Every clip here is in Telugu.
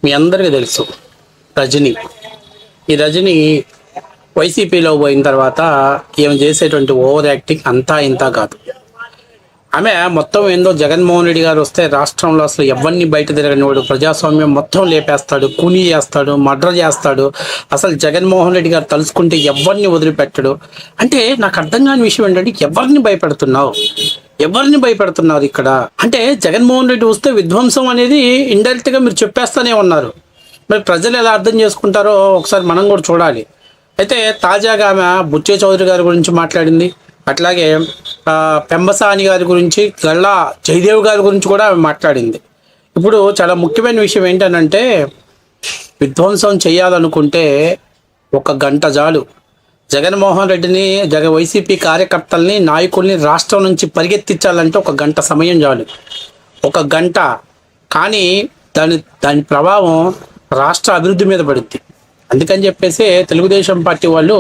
మీ అందరికీ తెలుసు రజనీ. ఈ రజనీ వైసీపీలో పోయిన తర్వాత ఈమె చేసేటువంటి ఓవర్ యాక్టింగ్ అంతా ఇంత కాదు. ఆమె మొత్తం ఏందో జగన్మోహన్ రెడ్డి గారు వస్తే రాష్ట్రంలో అసలు ఎవరిని బయట తిరగనివాడు, ప్రజాస్వామ్యం మొత్తం లేపేస్తాడు, కూనీ చేస్తాడు, మర్డర్ చేస్తాడు. అసలు జగన్మోహన్ రెడ్డి గారు తలుచుకుంటే ఎవరిని వదిలిపెట్టడు. అంటే నాకు అర్థం కాని విషయం ఏంటంటే ఎవరిని భయపెడుతున్నారు ఇక్కడ అంటే జగన్మోహన్ రెడ్డి వస్తే విధ్వంసం అనేది ఇండైరెక్ట్ గా మీరు చెప్పేస్తానే ఉన్నారు. మరి ప్రజలు ఎలా అర్థం చేసుకుంటారో ఒకసారి మనం కూడా చూడాలి. అయితే తాజాగా ఆమె బుచ్చే చౌదరి గారి గురించి మాట్లాడింది. అట్లాగే పెంబసాని గారి గురించి, గల్లా జయదేవ్ గారి గురించి కూడా ఆమె మాట్లాడింది. ఇప్పుడు చాలా ముఖ్యమైన విషయం ఏంటనంటే విధ్వంసం చేయాలనుకుంటే 1 గంట చాలు. జగన్మోహన్ రెడ్డిని, వైసీపీ కార్యకర్తల్ని, నాయకుల్ని రాష్ట్రం నుంచి పరిగెత్తించాలంటే 1 గంట సమయం చాలు. 1 గంట. కానీ దాని ప్రభావం రాష్ట్ర అభివృద్ధి మీద పడుద్ది. అందుకని చెప్పేసి తెలుగుదేశం పార్టీ వాళ్ళు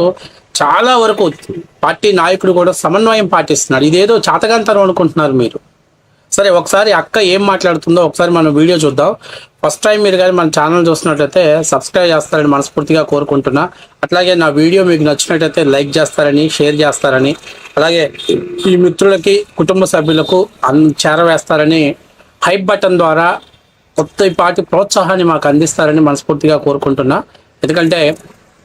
చాలా వరకు పార్టీ నాయకుడు కూడా సమన్వయం పాటిస్తున్నారు. ఇదేదో చాతకంతరం అనుకుంటున్నారు మీరు. సరే, ఒకసారి అక్క ఏం మాట్లాడుతుందో ఒకసారి మనం వీడియో చూద్దాం. ఫస్ట్ టైం మీరు కానీ మన ఛానల్ చూస్తున్నట్లయితే సబ్స్క్రైబ్ చేస్తారని మనస్ఫూర్తిగా కోరుకుంటున్నా. అట్లాగే నా వీడియో మీకు నచ్చినట్లయితే లైక్ చేస్తారని, షేర్ చేస్తారని, అలాగే ఈ మిత్రులకి, కుటుంబ సభ్యులకు చేరవేస్తారని హైప్ బటన్ ద్వారా కొద్దిపాటి ప్రోత్సాహాన్ని మాకు అందిస్తారని మనస్ఫూర్తిగా కోరుకుంటున్నా. ఎందుకంటే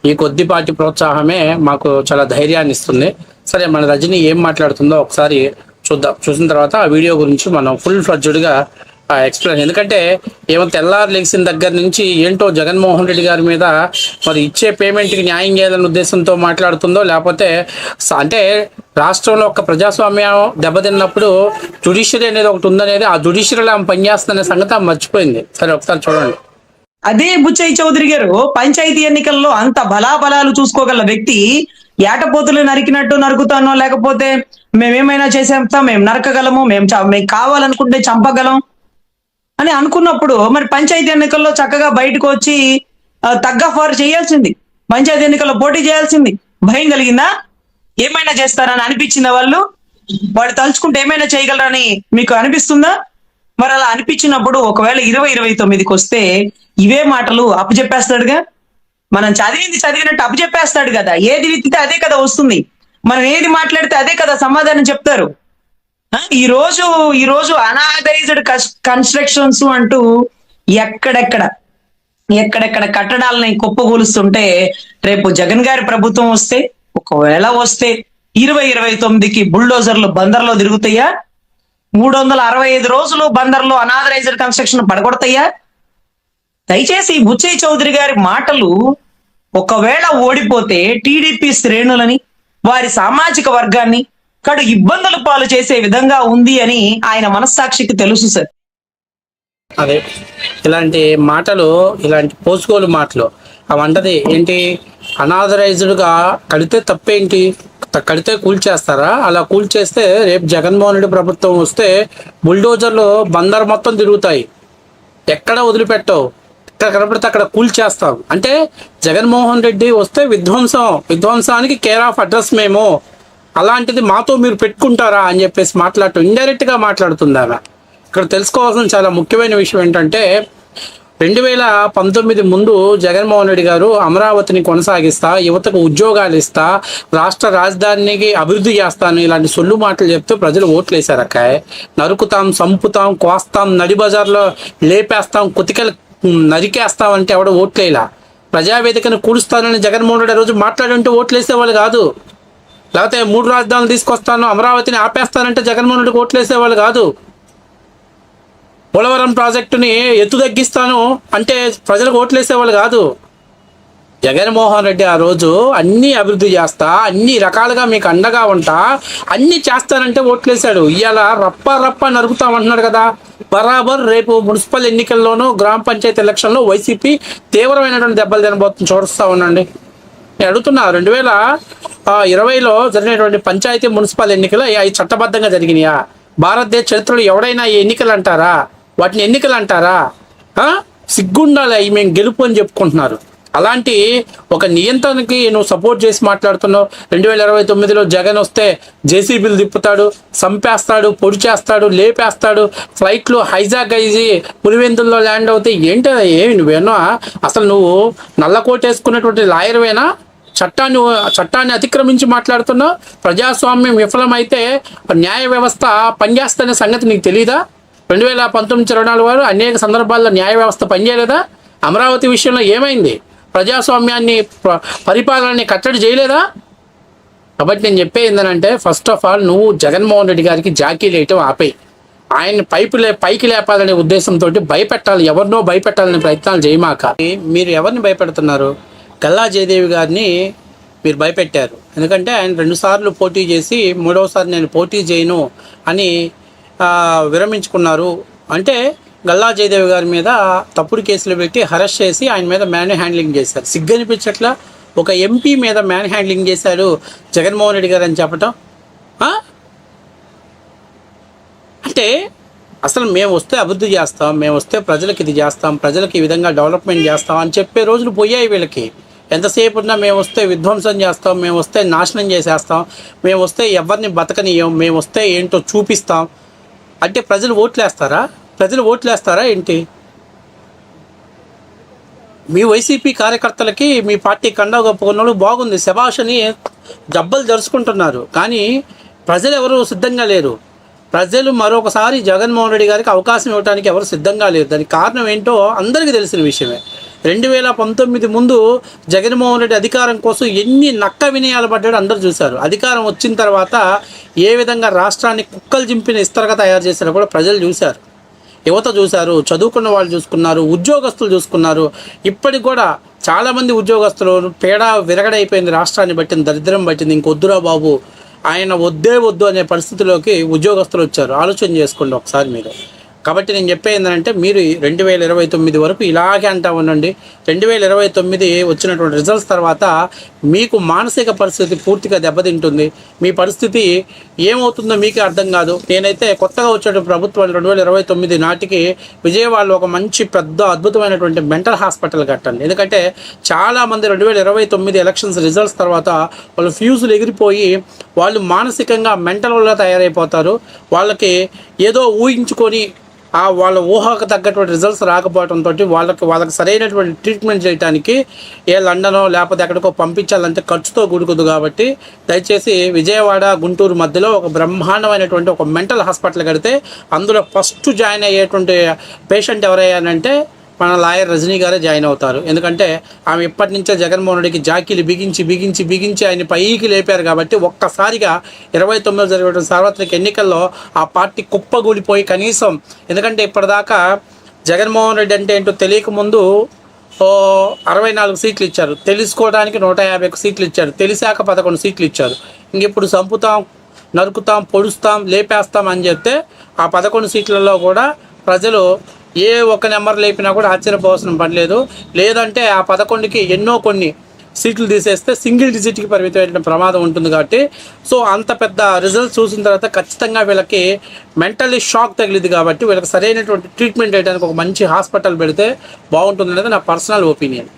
ఈ కొద్దిపాటి ప్రోత్సాహమే మాకు చాలా ధైర్యాన్ని ఇస్తుంది. సరే, మన రజనీ ఏం మాట్లాడుతుందో ఒకసారి చూద్దాం. చూసిన తర్వాత ఆ వీడియో గురించి మనం ఫుల్ ఫ్లడ్జ్డ్గా ఎక్స్ప్లెయిన్. ఎందుకంటే ఏమో తెల్లారు లెగిసిన దగ్గర నుంచి ఏంటో జగన్మోహన్ రెడ్డి గారి మీద మరి ఇచ్చే పేమెంట్కి న్యాయం చేయాలనే ఉద్దేశంతో మాట్లాడుతుందో, లేకపోతే అంటే రాష్ట్రంలో ఒక ప్రజాస్వామ్యం దెబ్బతిన్నప్పుడు జుడిషియరీ అనేది ఒకటి ఉందనేది, ఆ జుడిషియరీలో ఆమె పనిచేస్తుందనే సంగతి ఆమె మర్చిపోయింది. సరే, ఒకసారి చూడండి. అదే బుచ్చయ్య చౌదరి గారు పంచాయతీ ఎన్నికల్లో అంత బలాబలాలు చూసుకోగల వ్యక్తి ఏటపోతులు నరికినట్టు నరుకుతానో, లేకపోతే మేమేమైనా చేసేస్తాం, మేము నరకగలము, మేము కావాలనుకుంటే చంపగలం అని అనుకున్నప్పుడు మరి పంచాయతీ ఎన్నికల్లో చక్కగా బయటకు వచ్చి తగ్గఫారు చేయాల్సింది, పంచాయతీ ఎన్నికల్లో పోటీ చేయాల్సింది. భయం కలిగిందా? ఏమైనా చేస్తారని అనిపించిందా? వాళ్ళు తలుచుకుంటే ఏమైనా చేయగలరని మీకు అనిపిస్తుందా? మరి అలా అనిపించినప్పుడు ఒకవేళ 2029కి వస్తే ఇవే మాటలు అప్పచెప్పేస్తాడుగా. మనం చదివినట్టు అప్పచెప్పేస్తాడు కదా. ఏది విత్తితే అదే కదా వస్తుంది. మనం ఏది మాట్లాడితే అదే కదా సమాధానం చెప్తారు. ఈ రోజు అనాథరైజ్డ్ కన్స్ట్రక్షన్స్ అంటూ ఎక్కడెక్కడ కట్టడాలని కుప్పగూలుస్తుంటే, రేపు జగన్ గారి ప్రభుత్వం వస్తే, ఒకవేళ వస్తే 2029కి బుల్డోజర్లు బందర్లో తిరుగుతాయా? 365 రోజులు బందర్లో అనాథరైజ్డ్ కన్స్ట్రక్షన్ పడగొడతాయా? దయచేసి బుచ్చయ్య చౌదరి గారి మాటలు ఒకవేళ ఓడిపోతే టీడీపీ శ్రేణులని, వారి సామాజిక వర్గాన్ని కడు ఇబ్బందులు పాలు చేసే విధంగా ఉంది అని ఆయన మనస్సాక్షికి తెలుసు సార్. అదే ఇలాంటి మాటలు, ఇలాంటి పోసుకోలు మాటలు అవంటది ఏంటి? అనాథరైజ్డ్గా కడితే తప్పేంటి? కడితే కూల్చేస్తారా? అలా కూల్చేస్తే రేపు జగన్మోహన్ రెడ్డి ప్రభుత్వం వస్తే బుల్డోజర్లు బందర్ మొత్తం తిరుగుతాయి, ఎక్కడ వదిలిపెట్టవు, ఎక్కడ కనపడితే అక్కడ కూల్చేస్తాం. అంటే జగన్మోహన్ రెడ్డి వస్తే విధ్వంసానికి కేర్ ఆఫ్ అడ్రస్ మేము, అలాంటిది మాతో మీరు పెట్టుకుంటారా అని చెప్పేసి మాట్లాడటం, ఇండైరెక్ట్గా మాట్లాడుతుంది ఆమె. ఇక్కడ తెలుసుకోవాల్సిన చాలా ముఖ్యమైన విషయం ఏంటంటే 2019 ముందు జగన్మోహన్ రెడ్డి గారు అమరావతిని కొనసాగిస్తా, యువతకు ఉద్యోగాలు ఇస్తా, రాష్ట్ర రాజధానికి అభివృద్ధి చేస్తాను, ఇలాంటి సొల్లు మాటలు చెప్తూ ప్రజలు ఓట్లు వేశారు. అక్కాయ్, నరుకుతాం, సంపుతాం, కోస్తాం, నడి బజార్లో లేపేస్తాం, కుతికలు నరికేస్తాం అంటే ఎవడో ఓట్లేలా. ప్రజావేదికను కూలుస్తానని జగన్మోహన్ రెడ్డి రోజు మాట్లాడుంటే ఓట్లు వేసేవాళ్ళు కాదు. లేకపోతే 3 రాజధానులు తీసుకొస్తాను, అమరావతిని ఆపేస్తానంటే జగన్మోహన్ రెడ్డికి ఓట్లు వేసేవాళ్ళు కాదు. పోలవరం ప్రాజెక్టుని ఎత్తు తగ్గిస్తాను అంటే ప్రజలకు ఓట్లు వేసేవాళ్ళు కాదు. జగన్మోహన్ రెడ్డి ఆ రోజు అన్ని అభివృద్ధి చేస్తా, అన్ని రకాలుగా మీకు అండగా ఉంటా, అన్ని చేస్తానంటే ఓట్లేసాడు. ఇవాళ రప్ప నరుకుతామంటున్నాడు కదా. బరాబర్ రేపు మున్సిపల్ ఎన్నికల్లోనూ, గ్రామ పంచాయతీ ఎలక్షన్లో వైసీపీ తీవ్రమైనటువంటి దెబ్బలు తినబోతుంది. చూస్తా ఉండండి. నేను అడుగుతున్నా, 2020లో జరిగినటువంటి పంచాయతీ మున్సిపల్ ఎన్నికలు అవి చట్టబద్ధంగా జరిగినాయా? భారతదేశ చరిత్రలో ఎవడైనా ఈ ఎన్నికలు అంటారా? వాటిని ఎన్నికలు అంటారా? సిగ్గుండాలి. అవి మేము గెలుపు అని చెప్పుకుంటున్నారు. అలాంటి ఒక నియంత్రణకి నువ్వు సపోర్ట్ చేసి మాట్లాడుతున్నావు. 2029లో జగన్ వస్తే జేసీబీలు తిప్పుతాడు, చంపేస్తాడు, పొడి చేస్తాడు, లేపేస్తాడు, ఫ్లైట్లు హైజాక్ అయ్యి పులివెందుల్లో ల్యాండ్ అవుతాయి. ఏమి నువ్వేనో అసలు నువ్వు నల్లకోట వేసుకున్నటువంటి లాయర్వేనా? చట్టాన్ని అతిక్రమించి మాట్లాడుతున్నావు. ప్రజాస్వామ్యం విఫలమైతే న్యాయ వ్యవస్థ పనిచేస్తున్న సంగతి నీకు తెలీదా? 2019-24 వారు అనేక సందర్భాల్లో న్యాయ వ్యవస్థ పనిచేయలేదా? అమరావతి విషయంలో ఏమైంది? ప్రజాస్వామ్యాన్ని పరిపాలనని కట్టడి చేయలేదా? కాబట్టి నేను చెప్పేది ఏంటంటే, ఫస్ట్ ఆఫ్ ఆల్ నువ్వు జగన్మోహన్ రెడ్డి గారికి జాకీ లేయటం ఆపేయి. ఆయన పైకి లేపాలనే ఉద్దేశంతో భయపెట్టాలి, ఎవరినో భయపెట్టాలనే ప్రయత్నాలు చేయమాక. మీరు ఎవరిని భయపెడుతున్నారు? గల్లా జయదేవి గారిని మీరు భయపెట్టారు. ఎందుకంటే ఆయన 2 సార్లు పోటీ చేసి 3వసారి నేను పోటీ చేయను అని విరమించుకున్నారు. అంటే గల్లా జయదేవి గారి మీద తప్పుడు కేసులు పెట్టి అరెస్ట్ చేసి ఆయన మీద మ్యాన్ హ్యాండ్లింగ్ చేశారు. సిగ్గనిపించట్లా? ఒక ఎంపీ మీద మ్యాన్ హ్యాండ్లింగ్ చేశారు జగన్మోహన్ రెడ్డి గారు అని చెప్పటం. అంటే అసలు మేము వస్తే అభివృద్ధి చేస్తాం, మేము వస్తే ప్రజలకు ఇది చేస్తాం, ప్రజలకు ఈ విధంగా డెవలప్మెంట్ చేస్తాం అని చెప్పే రోజులు పోయాయి వీళ్ళకి. ఎంతసేపు ఉన్నా మేము వస్తే విధ్వంసం చేస్తాం, మేము వస్తే నాశనం చేసేస్తాం, మేము వస్తే ఎవరిని బతకనియం, మేము వస్తే ఏంటో చూపిస్తాం అంటే ప్రజలు ఓట్లేస్తారా ఏంటి? మీ వైసీపీ కార్యకర్తలకి మీ పార్టీ కండా గొప్పకున్న బాగుంది, శభాష్ అని జబ్బలు జరుచుకుంటున్నారు. కానీ ప్రజలు ఎవరు సిద్ధంగా లేరు. ప్రజలు మరొకసారి జగన్మోహన్ రెడ్డి గారికి అవకాశం ఇవ్వడానికి ఎవరు సిద్ధంగా లేరు. దానికి కారణం ఏంటో అందరికీ తెలిసిన విషయమే. 2019 ముందు జగన్మోహన్ రెడ్డి అధికారం కోసం ఎన్ని నక్క వినయాలు పడ్డాడో అందరూ చూశారు. అధికారం వచ్చిన తర్వాత ఏ విధంగా రాష్ట్రాన్ని కుక్కలు జింపిన ఇస్తరగా తయారు చేశారో కూడా ప్రజలు చూశారు, యువత చూశారు, చదువుకున్న వాళ్ళు చూసుకున్నారు, ఉద్యోగస్తులు చూసుకున్నారు. ఇప్పటికి కూడా చాలామంది ఉద్యోగస్తులు పేడ విరగడైపోయింది, రాష్ట్రాన్ని పట్టింది, దరిద్రం పట్టింది, ఇంకొద్దురా బాబు ఆయన వద్దు అనే పరిస్థితిలోకి ఉద్యోగస్తులు వచ్చారు. ఆలోచన చేసుకోండి ఒకసారి మీరు. కాబట్టి నేను చెప్పేది ఏంటంటే, మీరు 2029 వరకు ఇలాగే అంటా ఉండండి. 2029 వచ్చినటువంటి రిజల్ట్స్ తర్వాత మీకు మానసిక పరిస్థితి పూర్తిగా దెబ్బతింటుంది. మీ పరిస్థితి ఏమవుతుందో మీకే అర్థం కాదు. నేనైతే కొత్తగా వచ్చేటువంటి ప్రభుత్వాలు 2029 నాటికి విజయవాడలో ఒక మంచి పెద్ద అద్భుతమైనటువంటి మెంటల్ హాస్పిటల్ కట్టండి. ఎందుకంటే చాలామంది 2029 ఎలక్షన్స్ రిజల్ట్స్ తర్వాత వాళ్ళు ఫ్యూజులు ఎగిరిపోయి వాళ్ళు మానసికంగా మెంటల్గా తయారైపోతారు. వాళ్ళకి ఏదో ఊహించుకొని వాళ్ళ ఊహకు తగ్గటువంటి రిజల్ట్స్ రాకపోవడంతో వాళ్ళకి సరైనటువంటి ట్రీట్మెంట్ చేయడానికి లండనో లేకపోతే ఎక్కడికో పంపించాలంటే ఖర్చుతో కూడుకుదు. కాబట్టి దయచేసి విజయవాడ గుంటూరు మధ్యలో ఒక బ్రహ్మాండమైనటువంటి ఒక మెంటల్ హాస్పిటల్ కడితే అందులో ఫస్ట్ జాయిన్ అయ్యేటువంటి పేషెంట్ ఎవరయ్యానంటే మన లాయర్ రజనీ గారే జాయిన్ అవుతారు. ఎందుకంటే ఆమె ఇప్పటి నుంచే జగన్మోహన్ రెడ్డికి జాకీలు బిగించి ఆయన పైకి లేపారు. కాబట్టి ఒక్కసారిగా 29 జరిగే సార్వత్రిక ఎన్నికల్లో ఆ పార్టీ కుప్పగూలిపోయి కనీసం, ఎందుకంటే ఇప్పటిదాకా జగన్మోహన్ రెడ్డి అంటే ఏంటో తెలియకముందు 64 సీట్లు ఇచ్చారు, తెలుసుకోవడానికి 150 సీట్లు ఇచ్చారు, తెలిసాక 11 సీట్లు ఇచ్చారు. ఇంక ఇప్పుడు చంపుతాం, నరుకుతాం, పొడుస్తాం, లేపేస్తాం అని చెప్తే ఆ 11 సీట్లలో కూడా ప్రజలు ఏ ఒక్క నెంబర్ లేపినా కూడా ఆశ్చర్యపోవాల్సిన పని లేదు. లేదంటే ఆ 11కి ఎన్నో కొన్ని సీట్లు తీసేస్తే సింగిల్ డిజిట్కి పరిమితమైన ప్రమాదం ఉంటుంది. కాబట్టి సో అంత పెద్ద రిజల్ట్స్ చూసిన తర్వాత ఖచ్చితంగా వీళ్ళకి మెంటల్లీ షాక్ తగిలింది. కాబట్టి వీళ్ళకి సరైనటువంటి ట్రీట్మెంట్ చేయడానికి ఒక మంచి హాస్పిటల్ పెడితే బాగుంటుంది అనేది నా పర్సనల్ ఒపీనియన్.